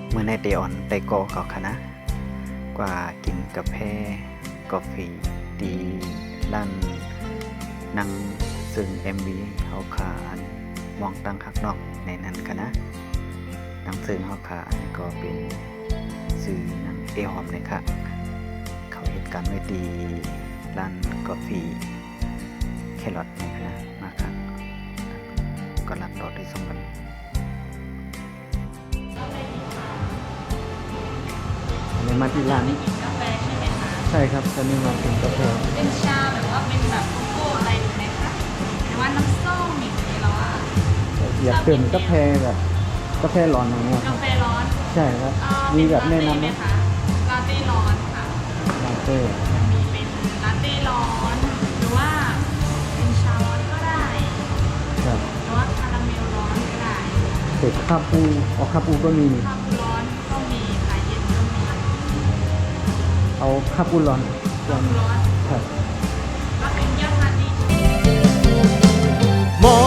เมื่อในเดออนได้ก่อเขาคณะกว่ากินกาแฟกาแฟดีลั่นนังซึ่ง MV เขาขานมองตั้งคักนอกในนั้นคณะนังซึ่งเขาขาก็เป็นสื่อนังเอหอมเนี่ยค่ะเขาเหตุการณ์ไว้ดีลั่นกาแฟแครอทเนี่ยนะมาครับก็รับรอได้สมบัติมาที่ร้าน กินกาแฟใช่ไหมคะ ใช่ครับตอนนี้มากินกาแฟ เป็นชาแบบว่าเป็นแบบโกโก้อะไรดูไหมคะหรือว่าน้ำส้มอย่างนี้เราว่า อยากดื่มกาแฟแบบกาแฟร้อนอย่างเงี้ย กาแฟร้อน ใช่ครับมีแบบแนะนำไหม คะลาเต้ร้อนค่ะ ลาเต้ จะมีเป็นลาเต้ร้อนหรือว่าเป็นชาร้อนก็ได้ ครับ หรือว่าคาราเมลร้อนก็ได้ เผ็ดคาปูคาปูก็มี คาปูร้อนก็มีค่ะเย็นก็มี เอาคาปูร้อน คาปูร้อน ครับ ก็เป็นยาทานดี มอ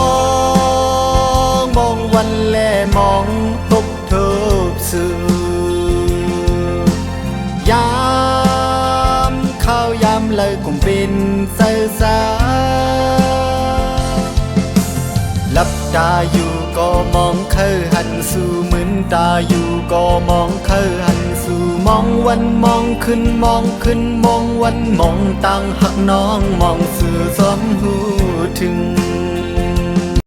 งมองวันแลมองตกเทิบสื่อยามข้าวยามเลยคงเป็นเสือสาหลับตาอยู่ก็มองเคยหันสู่เหมือนตาอยู่ก็มองเคยหันสู่มองวันมองขึ้นมองขึ้นมองวันมองตั้งหักน้องมองสื่อสมหูถึง